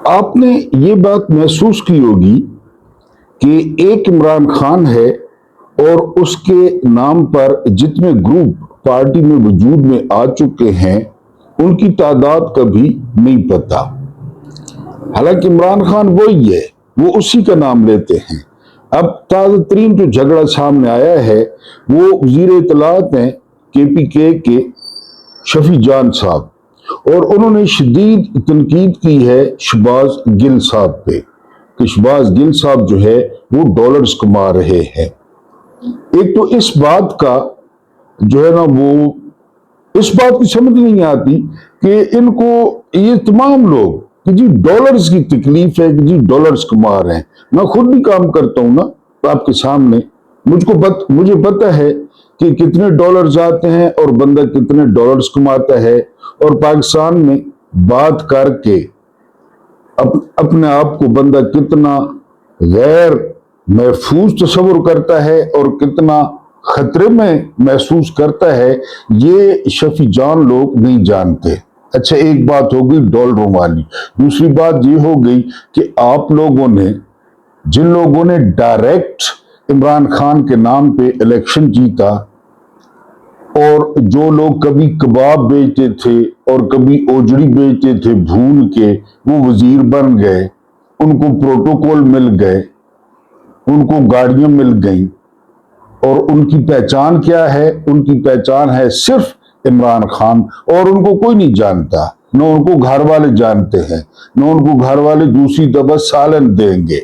آپ نے یہ بات محسوس کی ہوگی کہ ایک عمران خان ہے اور اس کے نام پر جتنے گروپ پارٹی میں وجود میں آ چکے ہیں ان کی تعداد کا بھی نہیں پتا. حالانکہ عمران خان وہی ہے، وہ اسی کا نام لیتے ہیں. اب تازہ ترین جو جھگڑا سامنے آیا ہے وہ وزیر اطلاعات ہیں KPK کے شفیع جان صاحب، اور انہوں نے شدید تنقید کی ہے شہباز گل صاحب پہ کہ شہباز گل صاحب جو ہے وہ ڈالرز کما رہے ہیں. ایک تو اس بات کا جو ہے نا وہ اس بات کی سمجھ نہیں آتی کہ ان کو یہ تمام لوگ کہ جی ڈالرز کی تکلیف ہے کہ جی ڈالرز کما رہے ہیں. میں خود بھی کام کرتا ہوں نا آپ کے سامنے، مجھے پتا ہے کہ کتنے ڈالرز آتے ہیں اور بندہ کتنے ڈالرز کماتا ہے، اور پاکستان میں بات کر کے اپنے آپ کو بندہ کتنا غیر محفوظ تصور کرتا ہے اور کتنا خطرے میں محسوس کرتا ہے، یہ شفیع جان لوگ نہیں جانتے. اچھا، ایک بات ہو گئی ڈالروں والی. دوسری بات یہ ہو گئی کہ آپ لوگوں نے، جن لوگوں نے ڈائریکٹ عمران خان کے نام پہ الیکشن جیتا، اور جو لوگ کبھی کباب بیچتے تھے اور کبھی اوجڑی بیچتے تھے بھون کے، وہ وزیر بن گئے، ان کو پروٹوکول مل گئے، ان کو گاڑیاں مل گئیں، اور ان کی پہچان کیا ہے؟ ان کی پہچان ہے صرف عمران خان، اور ان کو کوئی نہیں جانتا، نہ ان کو گھر والے جانتے ہیں، نہ ان کو گھر والے دوسری دفعہ سالن دیں گے.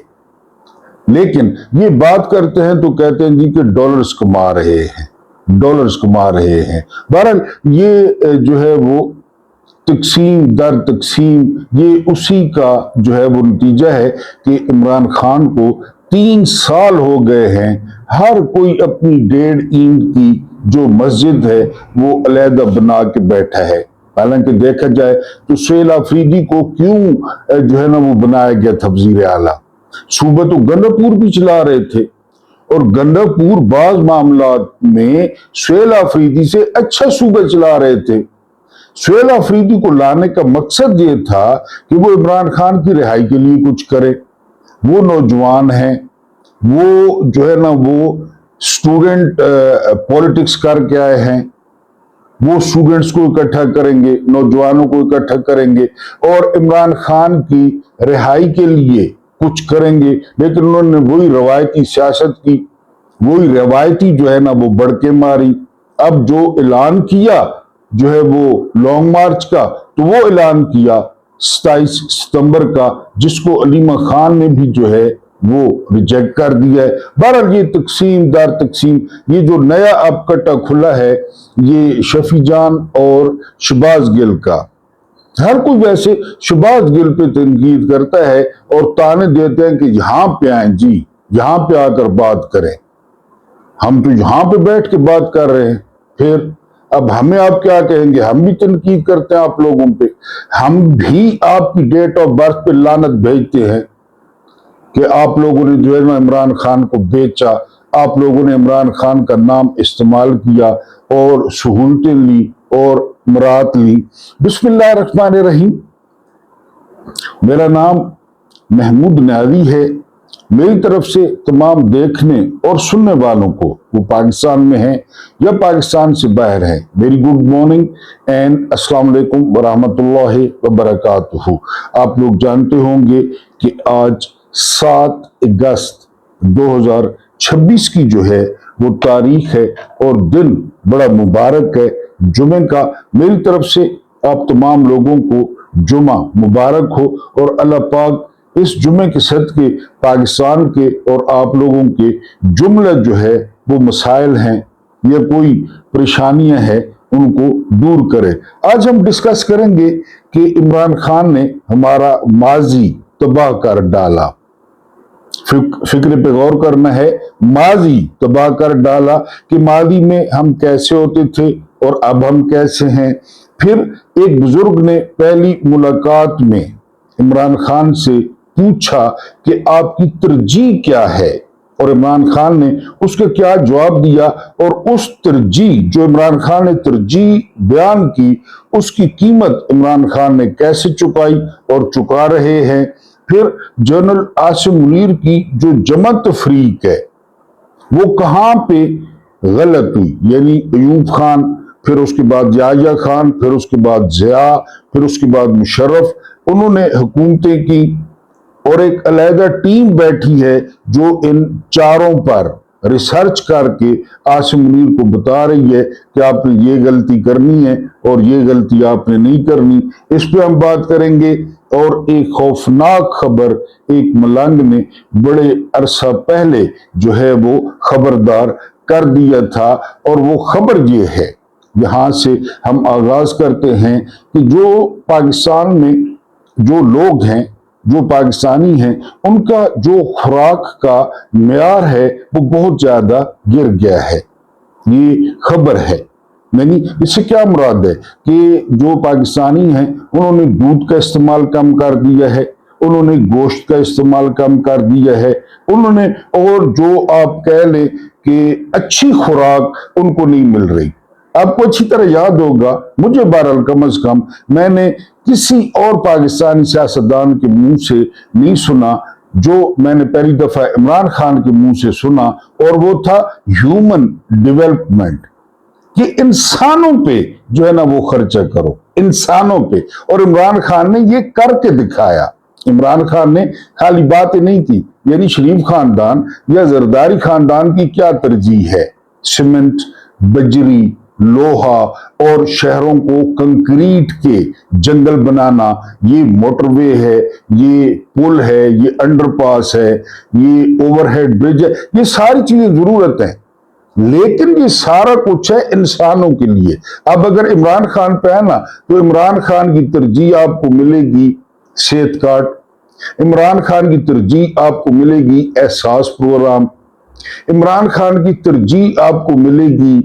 لیکن یہ بات کرتے ہیں تو کہتے ہیں جی کہ ڈالرز کما رہے ہیں، ڈالرز کما رہے ہیں. بہرحال یہ جو ہے وہ تقسیم در تقسیم، یہ اسی کا جو ہے وہ نتیجہ ہے کہ عمران خان کو 3 سال ہو گئے ہیں، ہر کوئی اپنی 1.5 اینٹ کی جو مسجد ہے وہ علیحدہ بنا کے بیٹھا ہے. حالانکہ دیکھا جائے تو سہیل آفریدی کو کیوں جو ہے نا وہ بنایا گیا تھا وزیر اعلیٰ؟ صوبہ تو گنڈا پور بھی چلا رہے تھے، اور گنڈا پور بعض معاملات میں سہیل آفریدی سے اچھا صوبہ چلا رہے تھے. سہیل آفریدی کو لانے کا مقصد یہ تھا کہ وہ عمران خان کی رہائی کے لیے کچھ کرے. وہ نوجوان ہیں، وہ جو ہے نا وہ اسٹوڈنٹ پولیٹکس کر کے آئے ہیں، وہ اسٹوڈنٹس کو اکٹھا کریں گے، نوجوانوں کو اکٹھا کریں گے اور عمران خان کی رہائی کے لیے کچھ کریں گے. لیکن انہوں نے وہی روایتی سیاست کی، وہی روایتی جو ہے نا وہ بڑکے ماری. اب جو اعلان کیا جو ہے وہ لانگ مارچ کا، تو وہ اعلان کیا 27 ستمبر کا، جس کو علیمہ خان نے بھی جو ہے وہ ریجیکٹ کر دیا ہے. بہرحال یہ تقسیم در تقسیم، یہ جو نیا اب کٹا کھلا ہے یہ شفیع جان اور شہباز گل کا. ہر کوئی ویسے شہباز گل پہ تنقید کرتا ہے اور تانے دیتے ہیں کہ یہاں پہ آئیں جی، یہاں پہ آ کر بات کریں. ہم تو یہاں پہ بیٹھ کے بات کر رہے ہیں، پھر اب ہمیں آپ کیا کہیں گے؟ ہم بھی تنقید کرتے ہیں آپ لوگوں پہ. ہم بھی آپ کی ڈیٹ آف برتھ پہ لعنت بھیجتے ہیں کہ آپ لوگوں نے جو ہے نا عمران خان کو بیچا، آپ لوگوں نے عمران خان کا نام استعمال کیا اور سہولتیں لی اور مراد لی. بسم اللہ الرحمن الرحیم. میرا نام محمود نیازی ہے. میری طرف سے تمام دیکھنے اور سننے والوں کو، وہ پاکستان میں ہیں یا پاکستان سے باہر ہیں، میری گڈ مارننگ اینڈ السلام علیکم ورحمۃ اللہ وبرکاتہ. آپ لوگ جانتے ہوں گے کہ آج 7 اگست 2026 کی جو ہے وہ تاریخ ہے اور دن بڑا مبارک ہے، جمعے کا. میری طرف سے آپ تمام لوگوں کو جمعہ مبارک ہو، اور اللہ پاک اس جمعے کے صدقے پاکستان کے اور آپ لوگوں کے جملہ جو ہے وہ مسائل ہیں یا کوئی پریشانیاں ہیں ان کو دور کرے. آج ہم ڈسکس کریں گے کہ عمران خان نے ہمارا ماضی تباہ کر ڈالا. فکر پہ غور کرنا ہے، ماضی تباہ کر ڈالا کہ ماضی میں ہم کیسے ہوتے تھے اور اب ہم کیسے ہیں. پھر ایک بزرگ نے پہلی ملاقات میں عمران خان سے پوچھا کہ آپ کی ترجیح کیا ہے؟ اور عمران خان نے اس کا کیا جواب دیا، اور اس ترجیح جو عمران خان نے ترجیح بیان کی، اس کی قیمت عمران خان نے کیسے چکائی اور چکا رہے ہیں۔ پھر جنرل عاصم منیر کی جو جمع تفریق ہے وہ کہاں پہ غلط ہوئی، یعنی ایوب خان، پھر اس کے بعد یحییٰ خان، پھر اس کے بعد ضیاء، پھر اس کے بعد مشرف، انہوں نے حکومتیں کی، اور ایک علیحدہ ٹیم بیٹھی ہے جو ان چاروں پر ریسرچ کر کے عاصم منیر کو بتا رہی ہے کہ آپ نے یہ غلطی کرنی ہے اور یہ غلطی آپ نے نہیں کرنی۔ اس پہ ہم بات کریں گے۔ اور ایک خوفناک خبر ایک ملنگ نے بڑے عرصہ پہلے جو ہے وہ خبردار کر دیا تھا، اور وہ خبر یہ ہے، یہاں سے ہم آغاز کرتے ہیں کہ جو پاکستان میں جو لوگ ہیں، جو پاکستانی ہیں، ان کا جو خوراک کا معیار ہے وہ بہت زیادہ گر گیا ہے۔ یہ خبر ہے، یعنی اس سے کیا مراد ہے کہ جو پاکستانی ہیں انہوں نے دودھ کا استعمال کم کر دیا ہے، انہوں نے گوشت کا استعمال کم کر دیا ہے، انہوں نے، اور جو آپ کہہ لیں کہ اچھی خوراک ان کو نہیں مل رہی۔ آپ کو اچھی طرح یاد ہوگا، مجھے بہرحال کم از کم میں نے کسی اور پاکستانی سیاستدان کے منہ سے نہیں سنا جو میں نے پہلی دفعہ عمران خان کے منہ سے سنا، اور وہ تھا ہیومن ڈیولپمنٹ، کہ انسانوں پہ جو ہے نا وہ خرچہ کرو، انسانوں پہ۔ اور عمران خان نے یہ کر کے دکھایا۔ عمران خان نے خالی باتیں نہیں کی، یعنی شریف خاندان یا زرداری خاندان کی کیا ترجیح ہے؟ سیمنٹ، بجری، لوہا اور شہروں کو کنکریٹ کے جنگل بنانا، یہ موٹر وے ہے، یہ پل ہے، یہ انڈر پاس ہے، یہ اوور ہیڈ برج ہے، یہ ساری چیزیں ضرورت ہیں، لیکن یہ سارا کچھ ہے انسانوں کے لیے۔ اب اگر عمران خان پہ ہے نا، تو عمران خان کی ترجیح آپ کو ملے گی صحت کارڈ، عمران خان کی ترجیح آپ کو ملے گی احساس پروگرام، عمران خان کی ترجیح آپ کو ملے گی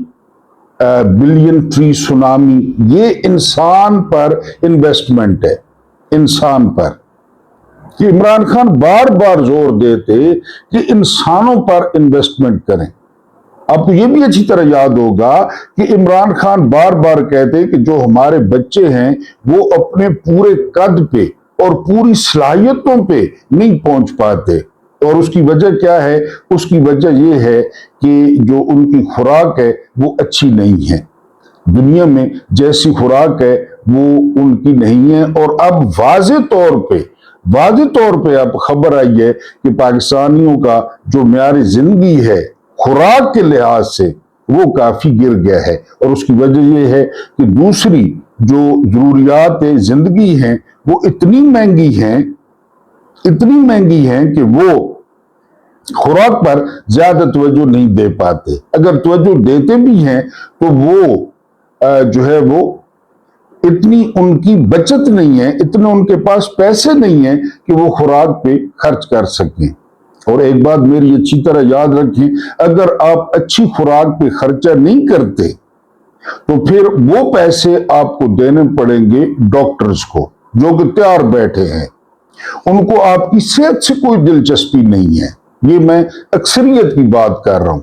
بلین ٹری سونامی۔ یہ انسان پر انویسٹمنٹ ہے، انسان پر، کہ عمران خان بار بار زور دیتے کہ انسانوں پر انویسٹمنٹ کریں۔ آپ کو یہ بھی اچھی طرح یاد ہوگا کہ عمران خان بار بار کہتے کہ جو ہمارے بچے ہیں وہ اپنے پورے قد پہ اور پوری صلاحیتوں پہ نہیں پہنچ پاتے، اور اس کی وجہ کیا ہے؟ اس کی وجہ یہ ہے کہ جو ان کی خوراک ہے وہ اچھی نہیں ہے، دنیا میں جیسی خوراک ہے وہ ان کی نہیں ہے۔ اور اب واضح طور پہ اب خبر آئی ہے کہ پاکستانیوں کا جو معیار زندگی ہے خوراک کے لحاظ سے وہ کافی گر گیا ہے، اور اس کی وجہ یہ ہے کہ دوسری جو ضروریات زندگی ہیں وہ اتنی مہنگی ہیں کہ وہ خوراک پر زیادہ توجہ نہیں دے پاتے۔ اگر توجہ دیتے بھی ہیں تو وہ جو ہے وہ اتنی ان کی بچت نہیں ہے، اتنے ان کے پاس پیسے نہیں ہیں کہ وہ خوراک پہ خرچ کر سکیں۔ اور ایک بات میری اچھی طرح یاد رکھیں، اگر آپ اچھی خوراک پہ خرچہ نہیں کرتے تو پھر وہ پیسے آپ کو دینے پڑیں گے ڈاکٹرز کو جو کہ تیار بیٹھے ہیں، ان کو آپ کی صحت سے کوئی دلچسپی نہیں ہے۔ یہ میں اکثریت کی بات کر رہا ہوں۔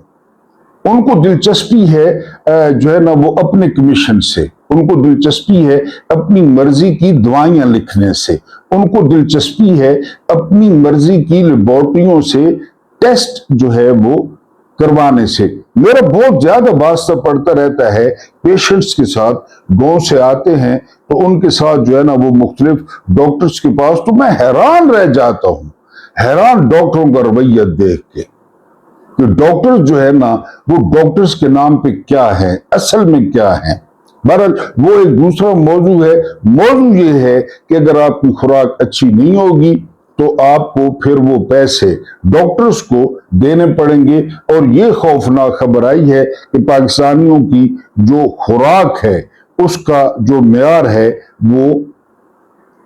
ان کو دلچسپی ہے جو ہے نا وہ اپنے کمیشن سے، ان کو دلچسپی ہے اپنی مرضی کی دوائیاں لکھنے سے، ان کو دلچسپی ہے اپنی مرضی کی لیبارٹریوں سے ٹیسٹ جو ہے وہ کروانے سے۔ میرا بہت زیادہ واسطہ پڑتا رہتا ہے پیشنٹس کے ساتھ، گاؤں سے آتے ہیں تو ان کے ساتھ جو ہے نا وہ مختلف ڈاکٹرز کے پاس، تو میں حیران رہ جاتا ہوں، حیران ڈاکٹروں کا رویہ دیکھ کے کہ ڈاکٹر جو ہے نا وہ ڈاکٹرز کے نام پہ کیا ہے، اصل میں کیا ہے۔ بہرحال وہ ایک دوسرا موضوع ہے۔ موضوع یہ ہے کہ اگر آپ کی خوراک اچھی نہیں ہوگی تو آپ کو پھر وہ پیسے ڈاکٹرز کو دینے پڑیں گے۔ اور یہ خوفناک خبر آئی ہے کہ پاکستانیوں کی جو خوراک ہے اس کا جو معیار ہے وہ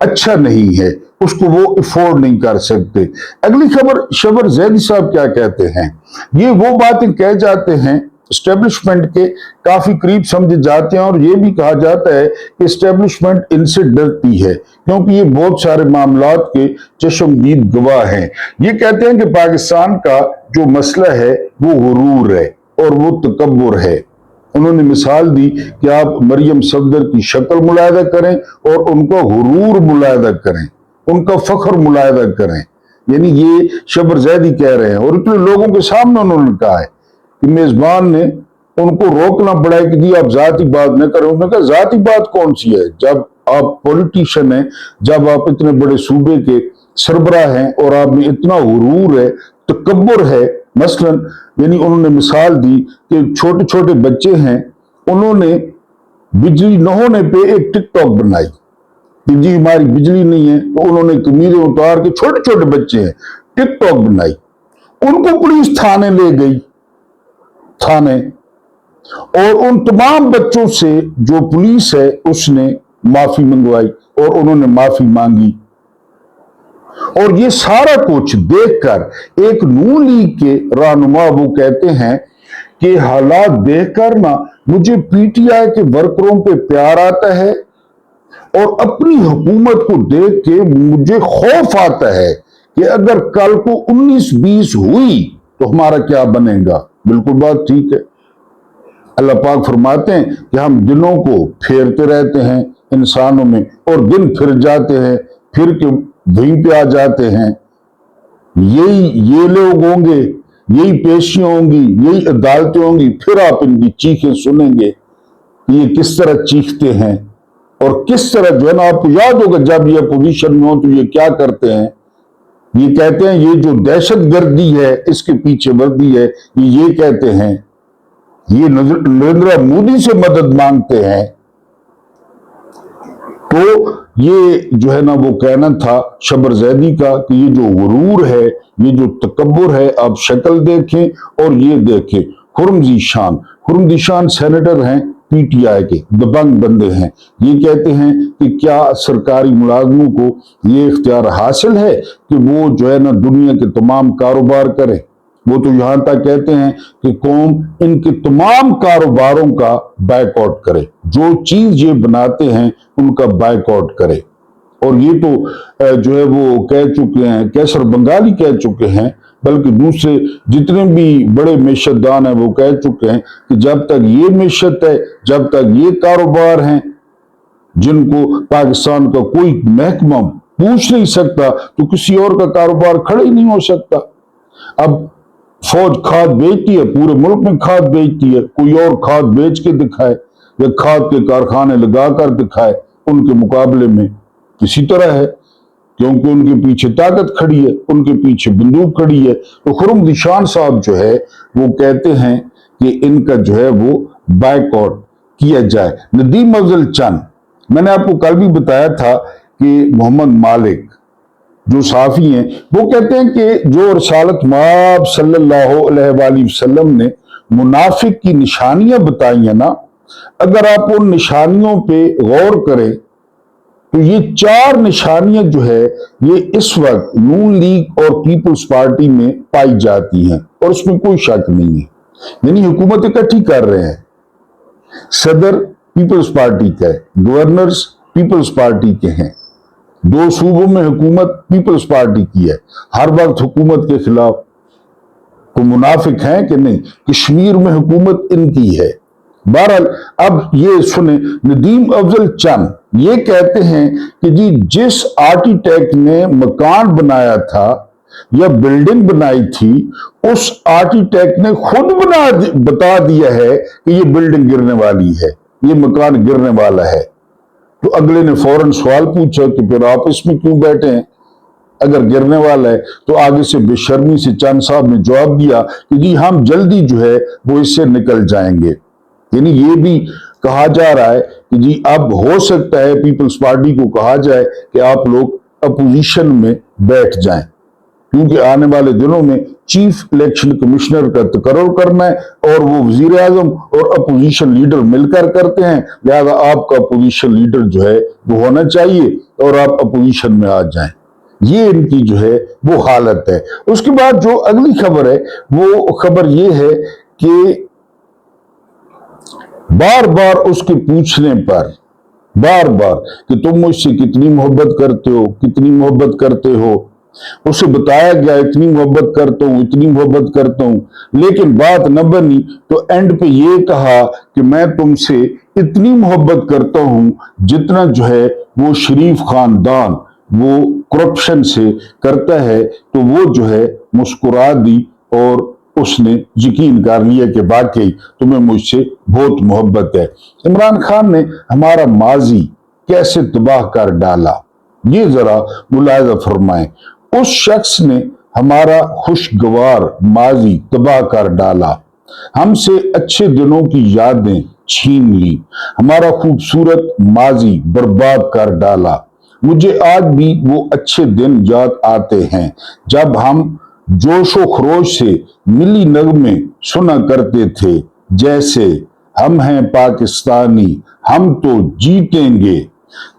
اچھا نہیں ہے، اس کو وہ افورڈ نہیں کر سکتے۔ اگلی خبر، شبر زیدی صاحب کیا کہتے ہیں؟ یہ وہ باتیں کہہ جاتے ہیں اسٹیبلشمنٹ کے کافی قریب سمجھے جاتے ہیں، اور یہ بھی کہا جاتا ہے کہ اسٹیبلشمنٹ ان سے ڈرتی ہے کیونکہ یہ بہت سارے معاملات کے چشمدید گواہ ہیں۔ یہ کہتے ہیں کہ پاکستان کا جو مسئلہ ہے وہ غرور ہے اور وہ تکبر ہے۔ انہوں نے مثال دی کہ آپ مریم صفدر کی شکل ملاحظہ کریں اور ان کا غرور ملاحظہ کریں، ان کا فخر ملاحظہ کریں۔ یعنی یہ شبر زیدی کہہ رہے ہیں، اور اتنے لوگوں کے سامنے انہوں نے کہا ہے کہ میزبان نے ان کو روکنا پڑا ہے کہ جی آپ ذاتی بات نہ کریں۔ انہوں نے کہا ذاتی بات کون سی ہے؟ جب آپ پولیٹیشن ہیں، جب آپ اتنے بڑے صوبے کے سربراہ ہیں اور آپ میں اتنا غرور ہے، تکبر ہے۔ مثلا یعنی انہوں نے مثال دی کہ چھوٹے چھوٹے بچے ہیں، انہوں نے بجلی نہ ہونے پہ ایک ٹک ٹاک بنائی کہ جی ہماری بجلی نہیں ہے، تو انہوں نے قمیضیں اتار کے، چھوٹے چھوٹے بچے ہیں، ٹک ٹاک بنائی، ان کو پولیس تھانے لے گئی، تھانے، اور ان تمام بچوں سے جو پولیس ہے اس نے معافی منگوائی اور انہوں نے معافی مانگی۔ اور یہ سارا کچھ دیکھ کر ایک نون لیگ کے رہنما وہ کہتے ہیں کہ حالات دیکھ کر نا مجھے پی ٹی آئی کے ورکروں پہ پیار آتا ہے، اور اپنی حکومت کو دیکھ کے مجھے خوف آتا ہے کہ اگر کل کو 19-20 ہوئی تو ہمارا کیا بنے گا۔ بالکل بات ٹھیک ہے۔ اللہ پاک فرماتے ہیں کہ ہم دنوں کو پھیرتے رہتے ہیں انسانوں میں، اور دن پھر جاتے ہیں، پھر کے وہیں پہ آ جاتے ہیں۔ یہ لوگ ہوں گے، یہی پیشیاں ہوں گی، یہی عدالتیں ہوں گی، پھر آپ ان کی چیخیں سنیں گے کہ یہ کس طرح چیختے ہیں، اور کس طرح جو ہے نا، آپ کو یاد ہوگا جب یہ اپوزیشن میں ہو تو یہ کیا کرتے ہیں، یہ کہتے ہیں یہ جو دہشت گردی ہے اس کے پیچھے وردی ہے، یہ کہتے ہیں، یہ نریندر مودی سے مدد مانگتے ہیں۔ تو یہ جو ہے نا وہ کہنا تھا شبر زیدی کا کہ یہ جو غرور ہے، یہ جو تکبر ہے، آپ شکل دیکھیں اور یہ دیکھیں۔ خرم شان سینیٹر ہیں پی ٹی آئی کے، دبنگ بندے ہیں، یہ کہتے ہیں کہ کیا سرکاری ملازموں کو یہ اختیار حاصل ہے کہ وہ جو ہے نا دنیا کے تمام کاروبار کریں؟ وہ تو یہاں تک کہتے ہیں کہ قوم ان کے تمام کاروباروں کا بائیک آؤٹ کرے، جو چیز یہ بناتے ہیں ان کا بائیک آؤٹ کرے۔ اور یہ تو جو ہے وہ کہہ چکے ہیں، کیسر بنگالی کہہ چکے ہیں، بلکہ دوسرے جتنے بھی بڑے معیشت دان ہیں وہ کہہ چکے ہیں کہ جب تک یہ معیشت ہے، جب تک یہ کاروبار ہیں جن کو پاکستان کا کوئی محکمہ پوچھ نہیں سکتا، تو کسی اور کا کاروبار کھڑا ہی نہیں ہو سکتا۔ اب فوج کھاد بیچتی ہے، پورے ملک میں کھاد بیچتی ہے، کوئی اور کھاد بیچ کے دکھائے یا کھاد کے کارخانے لگا کر دکھائے، ان کے مقابلے میں اسی طرح ہے، کیونکہ ان کے پیچھے طاقت کھڑی ہے، ان کے پیچھے بندوق کھڑی ہے۔ تو خرم شان صاحب جو ہے وہ کہتے ہیں کہ ان کا جو ہے وہ بائیک آؤٹ کیا جائے۔ ندیم افضل چند، میں نے آپ کو کل بھی بتایا تھا کہ محمد مالک جو صحافی ہیں وہ کہتے ہیں کہ جو رسالت مآب صلی اللہ علیہ وآلہ وسلم نے منافق کی نشانیاں بتائی ہیں نا، اگر آپ ان نشانیوں پہ غور کریں تو یہ 4 نشانیاں جو ہے یہ اس وقت نون لیگ اور پیپلز پارٹی میں پائی جاتی ہیں، اور اس میں کوئی شک نہیں ہے۔ یعنی حکومت اکٹھی کر رہے ہیں، صدر پیپلز پارٹی کا ہے، گورنرز پیپلز پارٹی کے ہیں، 2 صوبوں میں حکومت پیپلز پارٹی کی ہے، ہر وقت حکومت کے خلاف تو منافق ہیں کہ نہیں؟ کشمیر میں حکومت ان کی ہے۔ بہرحال اب یہ سنیں، ندیم افضل چند یہ کہتے ہیں کہ جی جس آرکیٹیکٹ نے مکان بنایا تھا یا بلڈنگ بنائی تھی، اس آرکیٹیکٹ نے خود بتا دیا ہے کہ یہ بلڈنگ گرنے والی ہے، یہ مکان گرنے والا ہے۔ تو اگلے نے فوراً سوال پوچھا کہ پھر آپ اس میں کیوں بیٹھے ہیں اگر گرنے والا ہے؟ تو آگے سے بے شرمی سے چند صاحب نے جواب دیا کہ جی ہم جلدی جو ہے وہ اس سے نکل جائیں گے۔ یعنی یہ بھی کہا جا رہا ہے کہ جی اب ہو سکتا ہے پیپلز پارٹی کو کہا جائے کہ آپ لوگ اپوزیشن میں بیٹھ جائیں، کیونکہ آنے والے دنوں میں چیف الیکشن کمشنر کا تقرر کرنا ہے، اور وہ وزیر اعظم اور اپوزیشن لیڈر مل کر کرتے ہیں، لہذا آپ کا اپوزیشن لیڈر جو ہے وہ ہونا چاہیے اور آپ اپوزیشن میں آ جائیں۔ یہ ان کی جو ہے وہ حالت ہے۔ اس کے بعد جو اگلی خبر ہے وہ خبر یہ ہے کہ बार बार उसके पूछने पर, बार बार कि तुम मुझसे कितनी मोहब्बत करते हो, कितनी मोहब्बत करते हो, उसे बताया गया इतनी मोहब्बत करता हूं, इतनी मोहब्बत करता हूं, लेकिन बात न बनी तो एंड पे ये कहा कि मैं तुमसे इतनी मोहब्बत करता हूं जितना जो है वो शरीफ खानदान वो करप्शन से करता है। तो वो जो है मुस्कुरा दी और उसने यकीन कर लिया कि वाकई तुम्हें मुझसे बहुत मोहब्बत है। इमरान खान ने हमारा माजी कैसे तबाह कर डाला, ये जरा मुलाहिजा फरमाएं। उस शख्स ने हमारा खुशगवार माजी तबाह कर डाला, हमसे अच्छे दिनों की यादें छीन ली, हमारा खूबसूरत माजी बर्बाद कर डाला। मुझे आज भी वो अच्छे दिन याद आते हैं जब हम जोशो खरोश से मिली नगमे सुना करते थे, जैसे हम हैं पाकिस्तानी, हम तो जीतेंगे।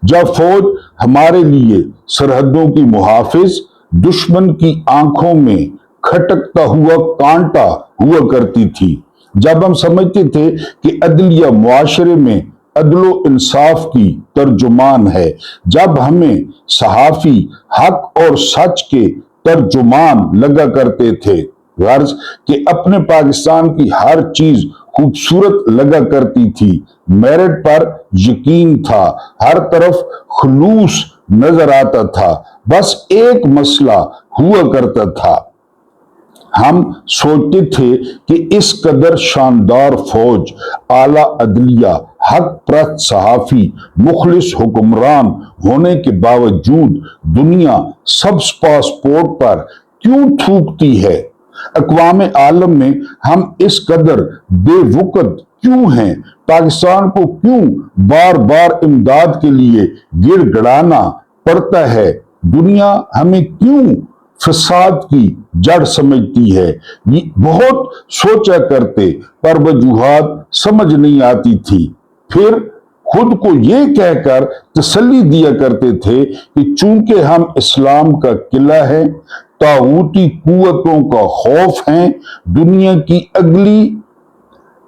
जब फौज हमारे लिए सरहदों की मुहाफिज, दुश्मन की आंखों में खटकता हुआ कांटा हुआ करती थी। जब हम समझते थे कि अदलिया मुआशरे में अदलो इंसाफ की तर्जुमान है, जब हमें सहाफी हक और सच के तर्जुमान लगा करते थे, गर्ज कि अपने पाकिस्तान की हर चीज खूबसूरत लगा करती थी, मेरिट पर यकीन था, हर तरफ खुलूस नजर आता था, बस एक मसला हुआ करता था। हम सोचते थे कि इस कदर शानदार फौज, आला अदलिया, हक परस्त सहाफी, मुखलिस हुक्मरान होने के बावजूद दुनिया सब्ज पासपोर्ट पर क्यों थूकती है? अक़वाम आलम में हम इस कदर बेवकूफ क्यों हैं? पाकिस्तान को क्यों बार बार इमदाद के लिए गिड़गिड़ाना पड़ता है? दुनिया हमें क्यों फसाद की जड़ समझती है? ये बहुत सोचा करते पर वजूहात समझ नहीं आती थी। फिर खुद को ये कहकर तसल्ली दिया करते थे कि चूंकि हम इस्लाम का किला है, तागूती कुव्वतों का खौफ है, दुनिया की अगली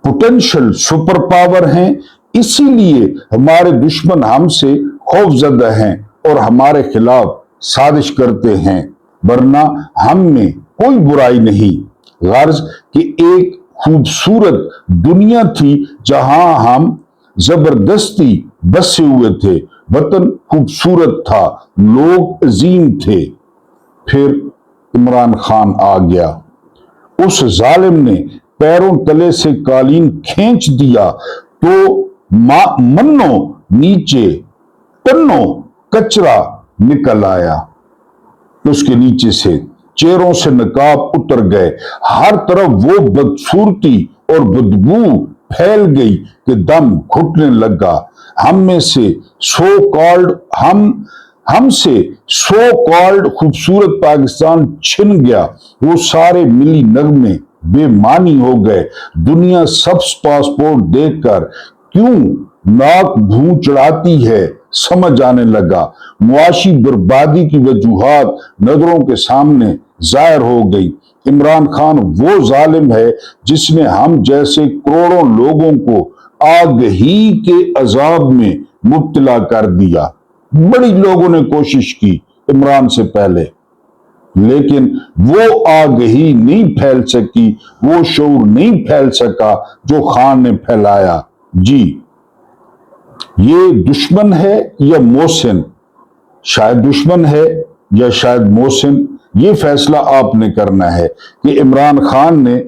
पोटेंशियल सुपर पावर हैं, इसीलिए हमारे दुश्मन हमसे खौफजदा हैं और हमारे खिलाफ साजिश करते हैं, वरना हम में कोई बुराई नहीं। गर्ज कि एक खूबसूरत दुनिया थी जहां हम जबरदस्ती बसे हुए थे, वतन खूबसूरत था, लोग अजीम थे। फिर इमरान खान आ गया, उस जालिम ने पैरों तले से कालीन खींच दिया तो मन्नो नीचे टन्नो कचरा निकल आया। उसके नीचे से चेहरों से नकाब उतर गए, हर तरफ वो बदसूरती और बदबू फैल गई कि दम घुटने लगा। हम में से हमसे सो कॉल्ड खूबसूरत पाकिस्तान छिन गया, वो सारे मिली नगमे बेमानी हो गए। दुनिया सब्ज पासपोर्ट देखकर क्यों नाक भूं चढ़ाती है समझ आने लगा। मुआशी बर्बादी की वजूहात नजरों के सामने जाहिर हो गई। इमरान खान वो जालिम है जिसने हम जैसे करोड़ों लोगों को आग ही के अजाब में मुब्तला कर दिया। बड़ी लोगों ने कोशिश की इमरान से पहले, लेकिन वो आग ही नहीं फैल सकी, वो शऊर नहीं फैल सका जो खान ने फैलाया। जी, ये दुश्मन है या मोहसिन? शायद दुश्मन है या शायद मोहसिन, ये फैसला आपने करना है कि इमरान खान ने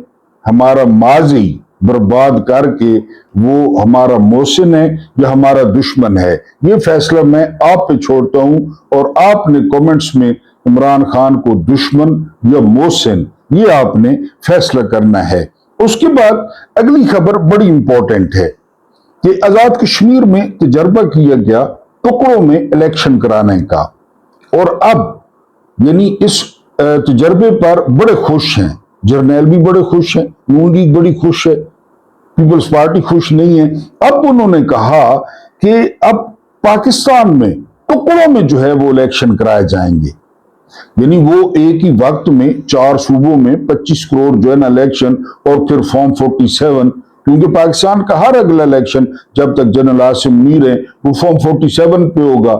हमारा माजी बर्बाद करके वो हमारा मोहसिन है या हमारा दुश्मन है। ये फैसला मैं आप पे छोड़ता हूं और आपने कमेंट्स में इमरान खान को दुश्मन या मोहसिन ये आपने फैसला करना है। उसके बाद अगली खबर बड़ी इंपॉर्टेंट है कि आजाद कश्मीर में तजर्बा किया गया टुकड़ों में इलेक्शन कराने का, और अब यानी इस तजर्बे पर बड़े खुश हैं, जर्नैल भी बड़े खुश हैं, नून लीग बड़ी खुश है, पीपल्स पार्टी खुश नहीं है। अब उन्होंने कहा कि अब पाकिस्तान में टुकड़ों में जो है वो इलेक्शन कराए जाएंगे, यानी वो एक ही वक्त में 4 सूबों में 25 करोड़ जो है ना इलेक्शन, और फिर फॉर्म 47 क्योंकि पाकिस्तान का हर अगला इलेक्शन जब तक जनरल आसिम मुनीर है वो फॉर्म 47 पे होगा।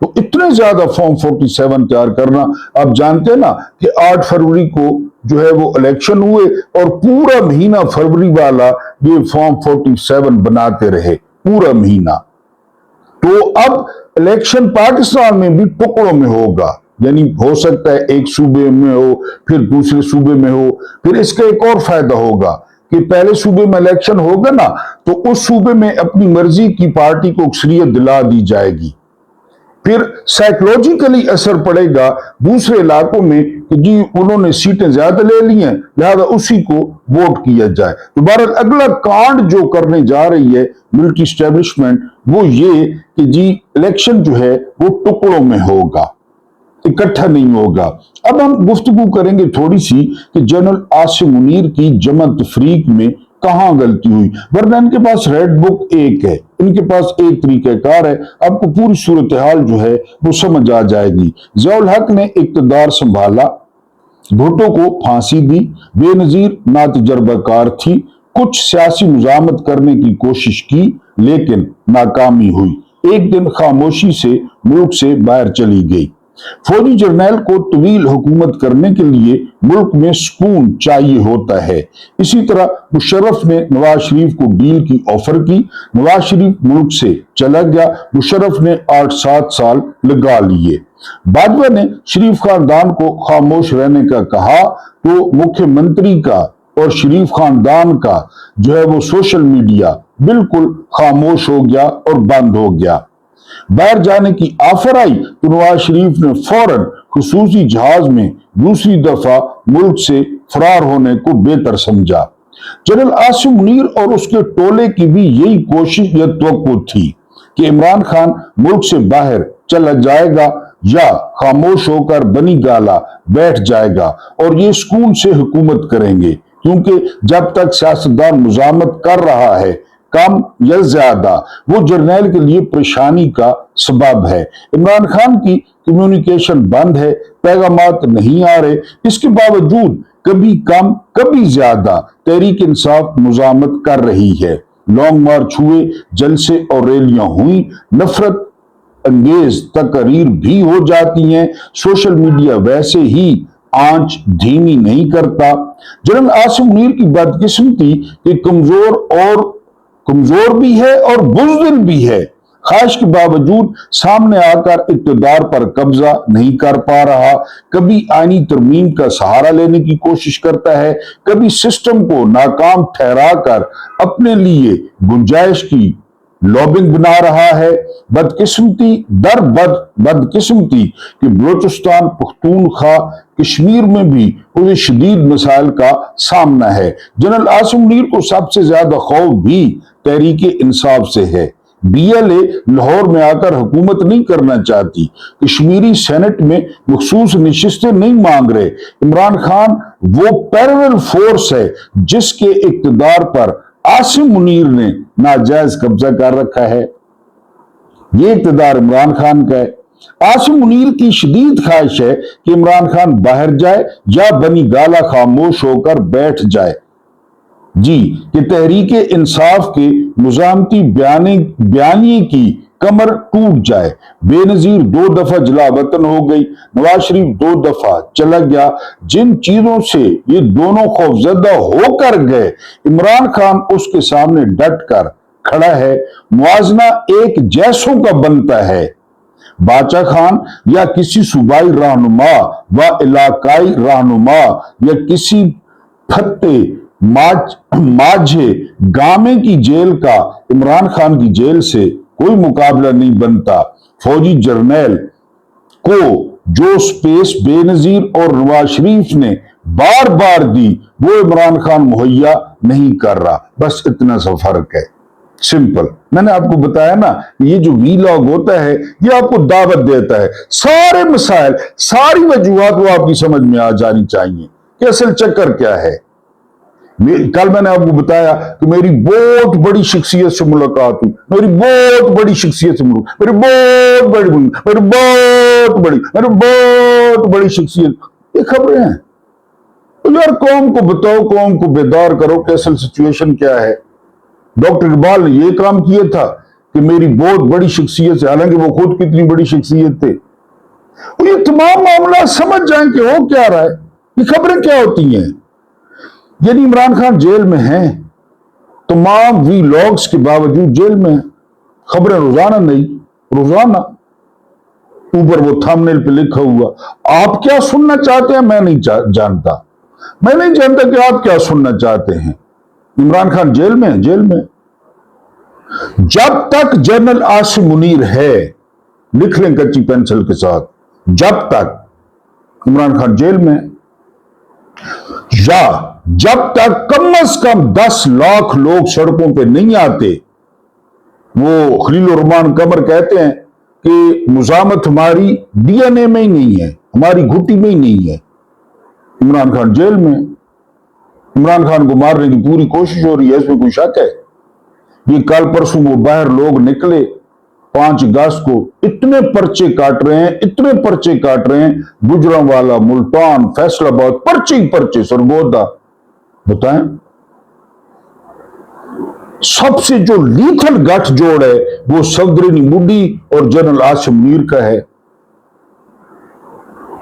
तो इतने ज्यादा फॉर्म 47 तैयार करना, आप जानते हैं ना कि 8 फरवरी को जो है वो इलेक्शन हुए और पूरा महीना फरवरी वाला ये फॉर्म 47 बनाते रहे, पूरा महीना। तो अब इलेक्शन पाकिस्तान में भी टुकड़ों में होगा, यानी हो सकता है एक सूबे में हो, फिर दूसरे सूबे में हो। फिर इसका एक और फायदा होगा कि पहले सूबे में इलेक्शन होगा ना, तो उस सूबे में अपनी मर्जी की पार्टी को अक्सरियत दिला दी जाएगी। फिर साइकोलॉजिकली असर पड़ेगा दूसरे इलाकों में कि जी उन्होंने सीटें ज्यादा ले ली हैं, लिहाजा उसी को वोट किया जाए। तो बहरहाल अगला कांड जो करने जा रही है मिलिट्री एस्टेब्लिशमेंट वो ये कि जी इलेक्शन जो है वो टुकड़ों में होगा, इकट्ठा नहीं होगा। अब हम गुफ्तगू करेंगे थोड़ी सी कि जनरल आसिम मुनीर की जमा तफरीक में कहां गलती हुई, वरना इनके पास रेड बुक एक है, इनके पास एक तरीकाकार है, आपको पूरी सूरत हाल जो है वो समझ आ जाएगी। ज़ियाउल हक ने इक़्तिदार संभाला, भुट्टो को फांसी दी, बेनजीर नातजर्बाकार थी, कुछ सियासी मुजामत करने की कोशिश की लेकिन नाकामी हुई, एक दिन खामोशी से मुल्क से बाहर चली गई। फौजी जर्नैल को तवील हुकूमत करने के लिए मुल्क में सुकून चाहिए होता है। इसी तरह मुशर्रफ ने नवाज शरीफ को डील की ऑफर की, नवाज शरीफ मुल्क से चला गया, मुशर्रफ ने 8-7 साल लगा लिए। बाजवा ने शरीफ खानदान को खामोश रहने का कहा तो मुख्यमंत्री का और शरीफ खानदान का जो है वो सोशल मीडिया बिल्कुल खामोश हो गया और बंद हो गया। बाहर जाने की ऑफर आई तो नवाज शरीफ ने फौरन खुसूसी जहाज में दूसरी दफा मुल्क से फरार होने को बेहतर समझा। जनरल आसिम मुनीर और उसके टोले की भी यही कोशिश या तवक्को थी कि इमरान खान मुल्क से बाहर चला जाएगा या खामोश होकर बनी गाला बैठ जाएगा और ये सुकून से हुकूमत करेंगे, क्योंकि जब तक सियासतदान मुजामत कर रहा है कम या ज्यादा वो जर्नैल के लिए परेशानी का सबब है। इमरान खान की कम्युनिकेशन बंद है, पैगामात नहीं आ रहे, इसके बावजूद कभी कम कभी ज्यादा तहरीक इंसाफ मुजामत कर रही है। लॉन्ग मार्च हुए, जलसे और रैलियां हुई, नफरत अंगेज तकरीर भी हो जाती हैं, सोशल मीडिया वैसे ही आंच धीमी नहीं करता। जनरल आसिम मुनीर की बदकिस्मती कि कमजोर भी है और बुज़दिल भी है, ख्वाहिश के बावजूद सामने आकर इक़्तिदार पर कब्जा नहीं कर पा रहा। कभी आईनी तरमीम का सहारा लेने की कोशिश करता है, कभी सिस्टम को नाकाम ठहराकर अपने लिए गुंजाइश की लॉबिंग बना रहा है। बदकिस्मती दर बदकिस्मती कि बलोचिस्तान, पख्तूनख्वा, कश्मीर में भी उन्हें शदीद मसाइल का सामना है। जनरल आसिम मुनीर को सबसे ज्यादा खौफ भी तहरीक इंसाफ से है। BLA लाहौर में आकर हुकूमत नहीं करना चाहती, कश्मीरी सेनेट में मखसूस नशिस्तें नहीं मांग रहे। इमरान खान वो पैरेलल फोर्स है जिसके इक़्तिदार पर आसिम मुनीर ने नाजायज कब्जा कर रखा है। ये इक़्तिदार इमरान खान का है। आसिम मुनीर की शदीद ख्वाहिश है कि इमरान खान बाहर जाए या बनी गाला खामोश होकर बैठ जाए जी, कि तहरीक इंसाफ के मुजामती बयानी की कमर टूट जाए। बेनजीर 2 दफा जलावतन हो गई, नवाज शरीफ 2 दफा चला गया। जिन चीजों से ये दोनों खौफजदा होकर गए, इमरान खान उसके सामने डट कर खड़ा है। मुआवजना एक जैसों का बनता है। बाचा खान या किसी सूबाई रहनुमा व इलाकाई रहनुमा या किसी फत्ते माझे गामे की जेल का इमरान खान की जेल से कोई मुकाबला नहीं बनता। फौजी जर्नैल को जो स्पेस बेनजीर और नवाज शरीफ ने बार बार दी वो इमरान खान मुहैया नहीं कर रहा, बस इतना सा फर्क है। सिंपल। मैंने आपको बताया ना, ये जो वीलॉग होता है ये आपको दावत देता है, सारे मसाइल सारी वजूहात वो आपकी समझ में आ जानी चाहिए कि असल चक्कर क्या है। कल मैंने आपको बताया कि मेरी बहुत बड़ी शख्सियत से मुलाकात हुई, मेरी बहुत बड़ी शख्सियत से मुलाकात, मेरी बहुत बड़ी शख्सियत, ये खबरें हैं। तो यार कौम को बताओ, कौम को बेदार करो कि असल सिचुएशन क्या है। डॉक्टर इकबाल ने ये काम किया था कि मेरी बहुत बड़ी शख्सियत है, हालांकि वो खुद कितनी बड़ी शख्सियत थे। और ये तमाम मामला समझ जाएं कि हो क्या रहा है, ये खबरें क्या होती हैं। यानी इमरान खान जेल में हैं, तमाम वीलॉग्स के बावजूद जेल में हैं, खबरें रोजाना नहीं, रोजाना ऊपर वो थंबनेल पे लिखा हुआ। आप क्या सुनना चाहते हैं मैं नहीं जानता, मैं नहीं जानता कि आप क्या सुनना चाहते हैं। इमरान खान जेल में, जेल में। जब तक जनरल आसिम मुनीर है, लिख लें कच्ची पेंसिल के साथ, जब तक इमरान खान जेल में, या जब तक कम से कम 10 लाख लोग सड़कों पे नहीं आते। वो खलीलुर रहमान कमर कहते हैं कि मुजामत हमारी डीएनए में ही नहीं है, हमारी घुट्टी में ही नहीं है। इमरान खान जेल में, इमरान खान को मारने की पूरी कोशिश हो रही है, इसमें कोई शक है। ये कल परसों वो बाहर लोग निकले 5 अगस्त को, इतने पर्चे काट रहे हैं, इतने पर्चे काट रहे हैं, गुजरांवाला, मुल्तान, फैसलाबाद, पर्चे ही पर्चे, सरगोदा। बताएं, सबसे जो लीथल गठजोड़ है वो सफदरजंग मुंडी और जनरल आसिम मुनीर का है।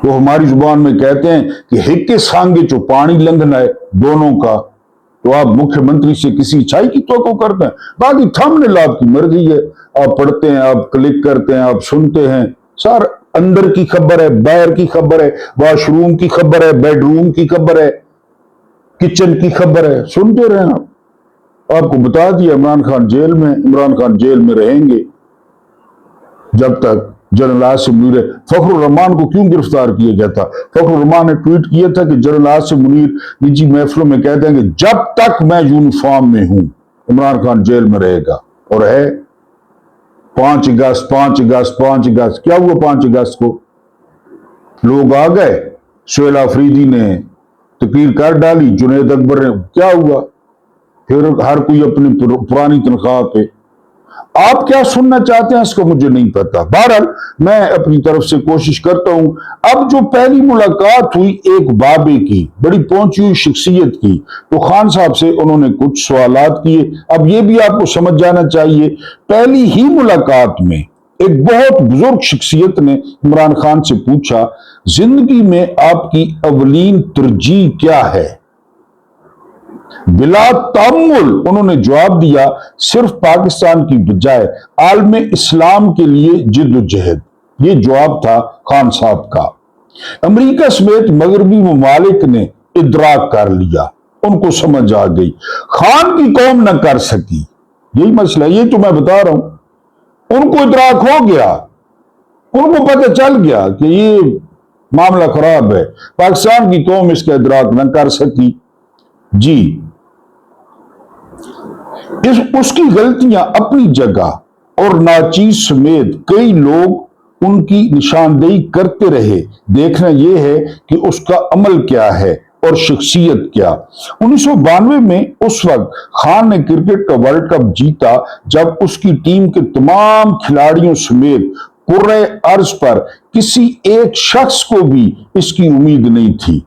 वो हमारी जुबान में कहते हैं कि हिक्के सांगे जो पानी लंघना है दोनों का। तो आप मुख्यमंत्री से किसी अच्छाई की तो करते हैं, बाकी थंबनेल आपकी मर्जी है, आप पढ़ते हैं, आप क्लिक करते हैं, आप सुनते हैं। सर अंदर की खबर है, बाहर की खबर है, वॉशरूम की खबर है, बेडरूम की खबर है, किचन की खबर है, सुनते रहे आप। आपको बता दिया इमरान खान जेल में, इमरान खान जेल में रहेंगे जब तक जनरल आसिम मुनीर। फखरुर रहमान को क्यों गिरफ्तार किया गया था? फखरुर रहमान ने ट्वीट किया था कि जनरल आसिम मुनीर निजी महफिलों में कहते हैं कि जब तक मैं यूनिफॉर्म में हूं इमरान खान जेल में रहेगा। और है 5 अगस्त, 5 अगस्त, 5 अगस्त। क्या हुआ 5 अगस्त को? लोग आ गए, सुहेल आफरीदी ने तकरीर कर डाली, जुनैद अकबर ने, क्या हुआ? फिर हर कोई अपनी पुरानी तनख्वाह पे। आप क्या सुनना चाहते हैं इसको मुझे नहीं पता। बहरहाल मैं अपनी तरफ से कोशिश करता हूं। अब जो पहली मुलाकात हुई एक बाबे की, बड़ी पहुंची हुई शख्सियत की, तो खान साहब से उन्होंने कुछ सवालात किए। अब ये भी आपको समझ जाना चाहिए, पहली ही मुलाकात में एक बहुत बुजुर्ग शख्सियत ने इमरान खान से पूछा, जिंदगी में आपकी अवलीन तरजीह क्या है? बिला तामुल उन्होंने जवाब दिया, सिर्फ पाकिस्तान की बजाय आलम इस्लाम के लिए जिद्दोजहद। ये जवाब था खान साहब का। अमेरिका समेत मगरबी ममालिक ने इदराक कर लिया, उनको समझ आ गई, खान की कौम न कर सकी। यही मसला, ये तो मैं बता रहा हूं। उनको इदराक हो गया, उनको पता चल गया कि ये मामला खराब है, पाकिस्तान की कौम इसका इदराक न कर सकी। जी, उसकी गलतियां अपनी जगह और नाचीज समेत कई लोग उनकी निशानदेही करते रहे। देखना यह है कि उसका अमल क्या है और शख्सियत क्या। 1992 में उस वक्त खान ने क्रिकेट का वर्ल्ड कप जीता जब उसकी टीम के तमाम खिलाड़ियों समेत कुर्रे अर्ज पर किसी एक शख्स को भी इसकी उम्मीद नहीं थी।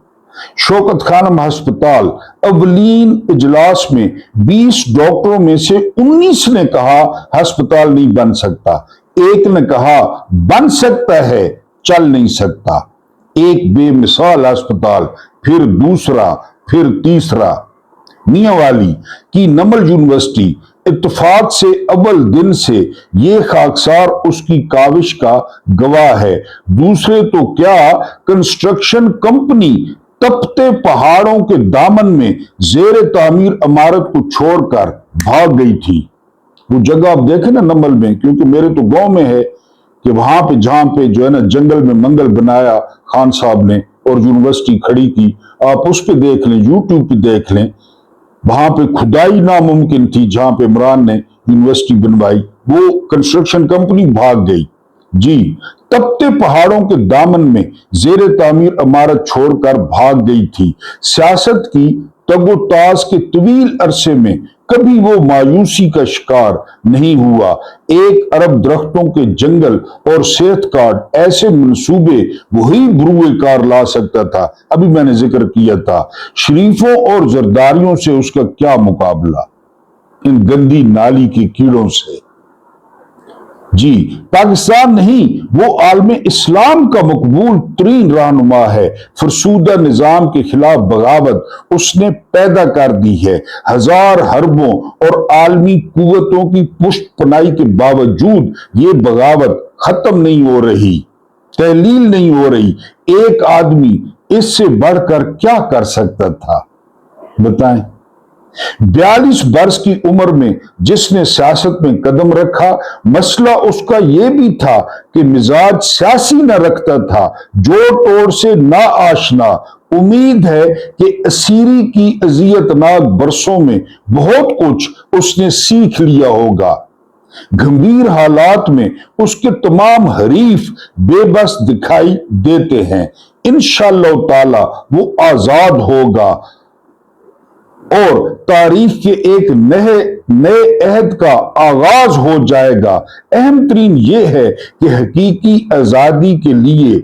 शौकत खानम अस्पताल अवलीन इजलास में 20 डॉक्टरों में से 19 ने कहा अस्पताल नहीं बन सकता, एक ने कहा बन सकता है, चल नहीं सकता। एक बेमिसाल अस्पताल, फिर दूसरा, फिर तीसरा। मियांवाली की नमल यूनिवर्सिटी इत्तेफाक से अव्वल दिन से ये खाकसार उसकी काविश का गवाह है। दूसरे तो क्या, कंस्ट्रक्शन कंपनी तपते पहाड़ों के दामन में जेर तामीर इमारत को छोड़कर भाग गई थी। वो जगह आप देखें ना नमल में, क्योंकि मेरे तो गांव में है कि वहां पे जहां पे जो है ना जंगल में मंगल बनाया खान साहब ने और यूनिवर्सिटी खड़ी की, आप उस पे देख लें, यूट्यूब पे देख लें, वहां पे खुदाई नामुमकिन थी जहां पे इमरान ने यूनिवर्सिटी बनवाई। वो कंस्ट्रक्शन कंपनी भाग गई। जी, तपते पहाड़ों के दामन में जेरे तामीर इमारत छोड़कर भाग गई थी। सियासत की तगोताज के तवील अरसे में कभी वो मायूसी का शिकार नहीं हुआ। 1 अरब दरख्तों के जंगल और सेहत कार्ड ऐसे मंसूबे वही बरूए कार ला सकता था। अभी मैंने जिक्र किया था, शरीफों और जरदारियों से उसका क्या मुकाबला। इन गंदी नाली के कीड़ों से। जी, पाकिस्तान नहीं, वो आलमे इस्लाम का मकबूल तरीन रहनुमा है। फरसूदा निजाम के खिलाफ बगावत उसने पैदा कर दी है। हजार हरबों और आलमी कुव्वतों की पुष्ट पनाही के बावजूद ये बगावत खत्म नहीं हो रही, तहलील नहीं हो रही। एक आदमी इससे बढ़कर क्या कर सकता था, बताएं। 42 बरस की उम्र में जिसने सियासत में कदम रखा, मसला उसका यह भी था कि मिजाज सियासी न रखता था, जोड़ तोड़ से ना आशना। उम्मीद है कि असीरी की अजियतनाक बरसों में बहुत कुछ उसने सीख लिया होगा। गंभीर हालात में उसके तमाम हरीफ बेबस दिखाई देते हैं। इंशाअल्लाह ताला वो आजाद होगा और तारीख के एक नए अहद का आगाज हो जाएगा। अहम तरीन यह है कि हकीकी आजादी के लिए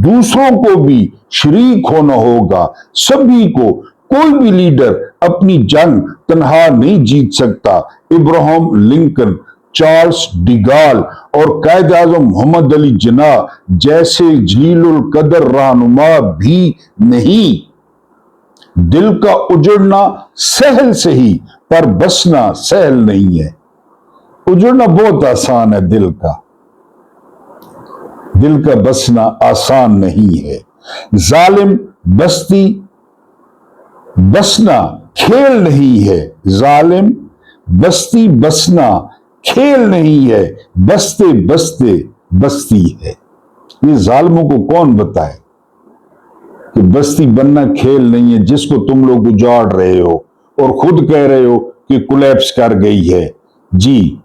दूसरों को भी शरीक होना होगा। सभी को, कोई भी लीडर अपनी जंग तन्हा नहीं जीत सकता। इब्राहिम लिंकन, चार्ल्स डिगाल और कायद आजम मोहम्मद अली जिन्ना जैसे जलीलुल कदर रहनुमा भी नहीं। दिल का उजड़ना सहल से ही, पर बसना सहल नहीं है। उजड़ना बहुत आसान है, दिल का बसना आसान नहीं है। जालिम बस्ती बसना खेल नहीं है। जालिम बस्ती बसना खेल नहीं है, बसते बसते बस्ती है। ये जालिमों को कौन बताए कि बस्ती बनना खेल नहीं है, जिसको तुम लोग उजाड़ रहे हो और खुद कह रहे हो कि कोलैप्स कर गई है। जी,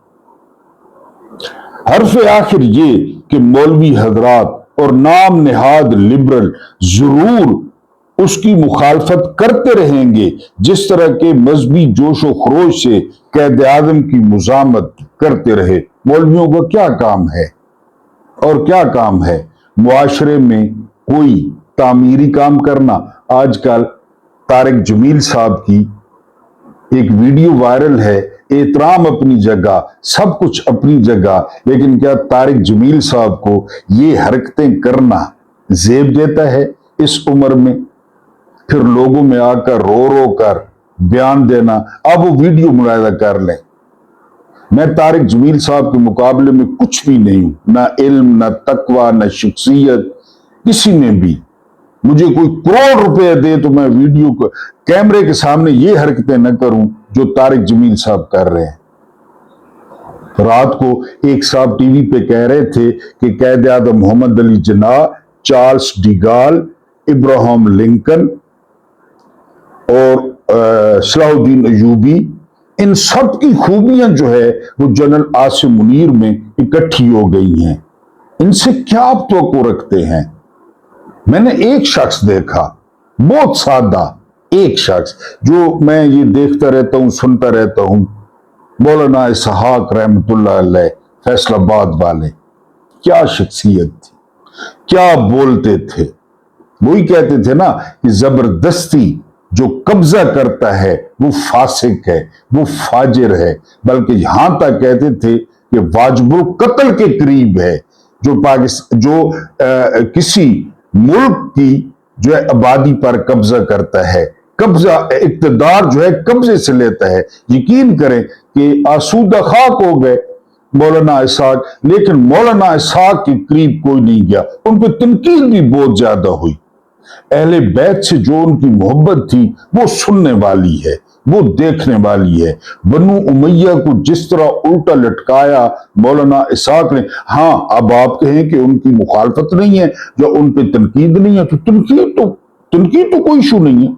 हर्फ आखिर ये कि मौलवी हजरात और नाम निहाद लिबरल जरूर उसकी मुखालफत करते रहेंगे, जिस तरह के मजहबी जोशो खरोश से कैद आजम की मुजामत करते रहे। मौलवियों का क्या काम है और क्या काम है मुआशरे में कोई तामीरी काम करना। आजकल तारिक जमील साहब की एक वीडियो वायरल है, एहतराम अपनी जगह, सब कुछ अपनी जगह, लेकिन क्या तारिक जमील साहब को ये हरकतें करना जेब देता है इस उम्र में? फिर लोगों में आकर रो रो कर बयान देना। अब वो वीडियो मुलाहिजा कर लें। मैं तारिक जमील साहब के मुकाबले में कुछ भी नहीं हूं, ना इल्म, ना तकवा, ना शख्सियत, किसी में भी। मुझे कोई करोड़ रुपए दे तो मैं वीडियो को कैमरे के सामने ये हरकतें न करूं जो तारिक जमील साहब कर रहे हैं। रात को एक साहब टीवी पे कह रहे थे कि कैद आजम मोहम्मद अली जिन्ना, चार्ल्स डिगाल, इब्राहिम लिंकन और सलाहुद्दीन अयूबी, इन सब की खूबियां जो है वो जनरल आसिम मुनीर में इकट्ठी हो गई हैं। इनसे क्या आप तवक्को रखते हैं? मैंने एक शख्स देखा, बहुत सादा एक शख्स, जो मैं ये देखता रहता हूं, सुनता रहता हूं, मौलाना इसहाक रहमतुल्लाह अलैह फैसलाबाद वाले। क्या शख्सियत थी, क्या बोलते थे। वही कहते थे ना कि जबरदस्ती जो कब्जा करता है वो फासिक है, वो फाजिर है, बल्कि यहां तक कहते थे कि वाजिबुल कत्ल के करीब है। जो किसी मुल्क की जो है आबादी पर कब्जा करता है, कब्जा इक्तदार जो है कब्जे से लेता है। यकीन करें कि आसूदा खाक हो गए मौलाना इसहाक, लेकिन मौलाना इसहाक के करीब कोई नहीं गया। उन पर तनकीद भी बहुत ज्यादा हुई। अहले बैत से जो उनकी मोहब्बत थी वो सुनने वाली है, वो देखने वाली है। बनु उमैया को जिस तरह उल्टा लटकाया मौलाना इसहाक ने। हाँ, अब आप कहें कि उनकी मुखालफत नहीं है, जो उन पे तनकीद नहीं है, तो तनकीद तो कोई इशू नहीं है।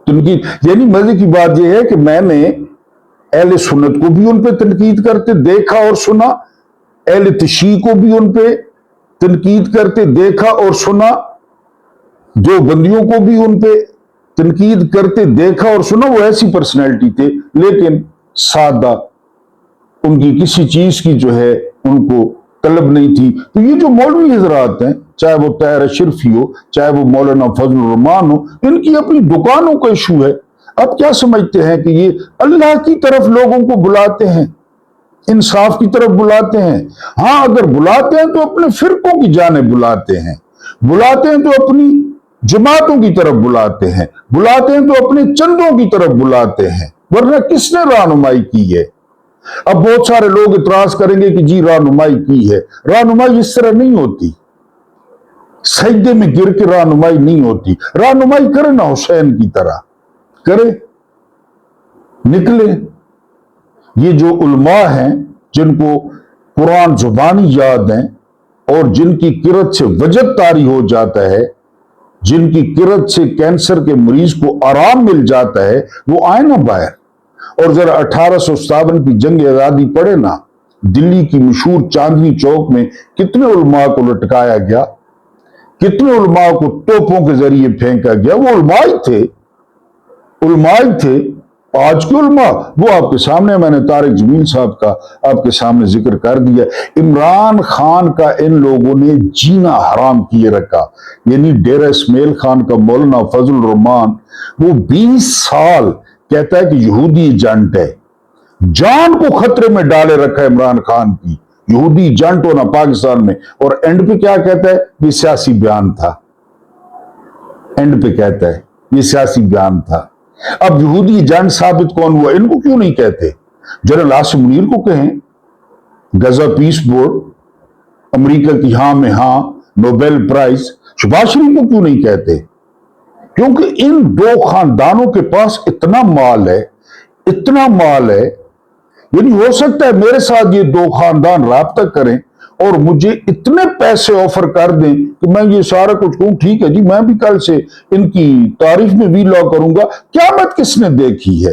तनकीद यानी मजे की बात यह है कि मैंने अहले सुन्नत को भी उन पे तनकीद करते देखा और सुना, अहले तशय्युअ को भी उन पे तनकीद करते देखा और सुना, जो बंदियों को भी उन पे तनकीद करते देखा और सुना। वो ऐसी पर्सनैलिटी थे, लेकिन सादा, उनकी किसी चीज की जो है उनको तलब नहीं थी। तो ये जो मौलवी हजरात हैं, चाहे वो ताहिर अशरफी हो, चाहे वो मौलाना फजल रहमान हो, इनकी अपनी दुकानों का इशू है, आप क्या समझते हैं कि ये अल्लाह की तरफ लोगों को बुलाते हैं, इंसाफ की तरफ बुलाते हैं? हाँ, अगर बुलाते हैं तो अपने फिरकों की जानिब बुलाते हैं, बुलाते हैं तो अपनी जमातों की तरफ बुलाते हैं, बुलाते हैं तो अपने चंदों की तरफ बुलाते हैं, वरना किसने रहनुमाई की है? अब बहुत सारे लोग इतराज करेंगे कि जी रहनुमाई की है। रहनुमाई इस तरह नहीं होती, सजदे में गिर के रहनुमाई नहीं होती। रहनुमाई करे ना हुसैन की तरह करे, निकले। ये जो उलमा हैं जिनको कुरान जुबानी याद है और जिनकी किरत से वजद तारी हो जाता है, जिनकी किरत से कैंसर के मरीज को आराम मिल जाता है, वो आए ना बाहर। और जरा 1857 की जंग आजादी पढ़े ना, दिल्ली की मशहूर चांदनी चौक में कितने उलमा को लटकाया गया, कितने उलमा को तोपों के जरिए फेंका गया। वो उलमाई थे, उलमाई थे। आज के उलमा वो आपके सामने, मैंने तारिक जमील साहब का आपके सामने जिक्र कर दिया। इमरान खान का इन लोगों ने जीना हराम किए रखा। यानी डेरा इस्माइल खान का मौलाना फजल रहमान, वो 20 साल कहता है कि यहूदी एजेंट है, जान को खतरे में डाले रखा है इमरान खान की, यहूदी एजेंट होना पाकिस्तान में। और एंड पे क्या कहता है? ये सियासी बयान था। एंड पे कहता है ये सियासी बयान था। अब यहूदी एजेंट साबित कौन हुआ? इनको क्यों नहीं कहते? जनरल आसिम मुनीर को कहें, गजा पीस बोर्ड, अमेरिका की हां में हां, नोबेल प्राइज। शहबाज शरीफ को क्यों नहीं कहते? क्योंकि इन दो खानदानों के पास इतना माल है, इतना माल है। यानी हो सकता है मेरे साथ ये दो खानदान राब्ता करें और मुझे इतने पैसे ऑफर कर दें कि मैं ये सारा कुछ कहूं, ठीक है जी, मैं भी कल से इनकी तारीफ में भी लॉ करूंगा। क़यामत किसने देखी है?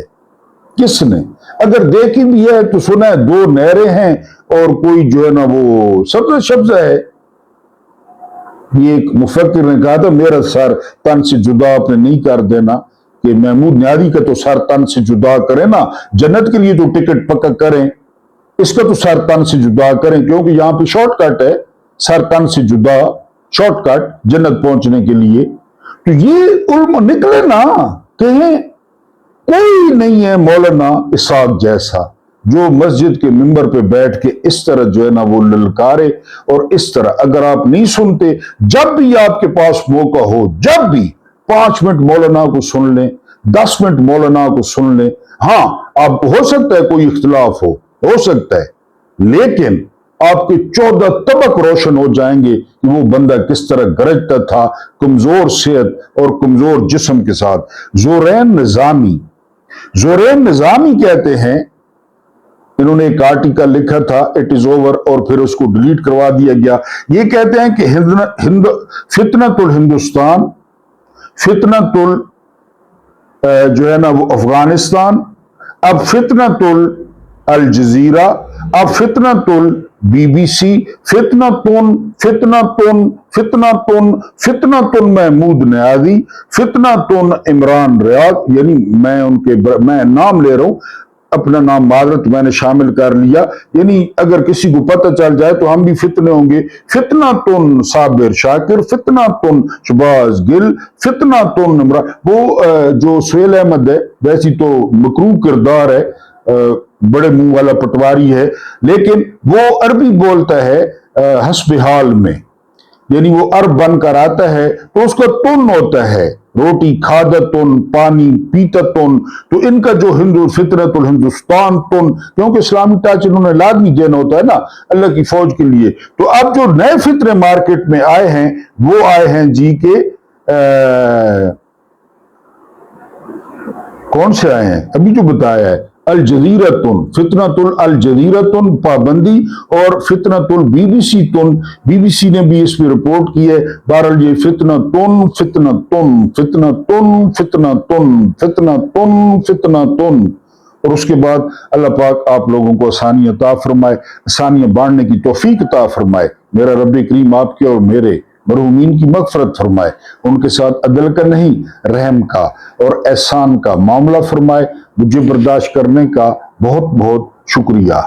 किसने? अगर देखी भी है तो सुना है 2 नहरें हैं और कोई जो है ना वो सब्ज़ शब्ज़ है। ये एक मुफक्किर ने कहा था, मेरा सर तन से जुदा आपने नहीं कर देना, कि महमूद न्यारी का तो सर तन से जुदा करें ना, जन्नत के लिए तो टिकट पक्का करें, इसका तो सर तन से जुदा करें, क्योंकि यहां पे शॉर्टकट है, सर तन से जुदा शॉर्टकट जन्नत पहुंचने के लिए। तो ये उल्म निकले ना, कहें कोई नहीं है मौलाना इसाक जैसा जो मस्जिद के मिंबर पे बैठ के इस तरह जो है ना वो ललकारे। और इस तरह अगर आप नहीं सुनते, जब भी आपके पास मौका हो, जब भी 5 मिनट मौलाना को सुन लें, 10 मिनट मौलाना को सुन लें। हाँ, आप हो सकता है कोई इख्तिलाफ हो सकता है, लेकिन आपके 14 तबक रोशन हो जाएंगे कि वो बंदा किस तरह गरजता था, कमजोर सेहत और कमजोर जिस्म के साथ। ज़ोरैन निजामी कहते हैं, इन्होंने एक आर्टिकल लिखा था, इट इज ओवर, और फिर उसको डिलीट करवा दिया गया। ये कहते हैं कि फितनतुल हिंदुस्तान, फितनतुल जो है ना वो अफगानिस्तान, अब फितनतुल अल जजीरा, अब फितनतुल BBC, फितनतुन महमूद नियाज़ी, फितनतुन इमरान रियाद। यानी मैं नाम ले रहा हूं, अपना नाम माजरत मैंने शामिल कर लिया। यानी अगर किसी को पता चल जाए तो हम भी फितने होंगे। फितनातुन साबिर शाकिर, फितनातुन शहबाज गिल, फितनातुन इमरान। वो जो सुहेल अहमद है, वैसी तो मकरूह किरदार है, बड़े मुंह वाला पटवारी है, लेकिन वो अरबी बोलता है हस्ब हाल में, यानी वो अरब बनकर आता है तो उसका तुन होता है, रोटी खादतुन, पानी पीततुन। तो इनका जो फितरतुल हिंदुस्तान तुन, क्योंकि इस्लामी टच इन्होंने लाजमी देना होता है ना अल्लाह की फौज के लिए। तो अब जो नए फितरे मार्केट में आए हैं, वो आए हैं जी के कौन से आए हैं? अभी जो बताया है, अल जजीरतुन, फितनतुल अल जजीरतुन पाबंदी, और फितनतुल BBC तुन, BBC ने भी इस पर रिपोर्ट की है। बहरहाल ये फितनतुन फितनतुन फितनतुन फितनतुन फितनतुन फितनतुन। और उसके बाद अल्लाह पाक आप लोगों को आसानी अता फरमाए, आसानियां बांटने की तौफीक अता फरमाए। मेरा रब करीम आपके और मेरे मरहूमीन की मगफरत फरमाए, उनके साथ अदल का नहीं रहम का और एहसान का मामला फरमाए। मुझे बर्दाश्त करने का बहुत बहुत शुक्रिया।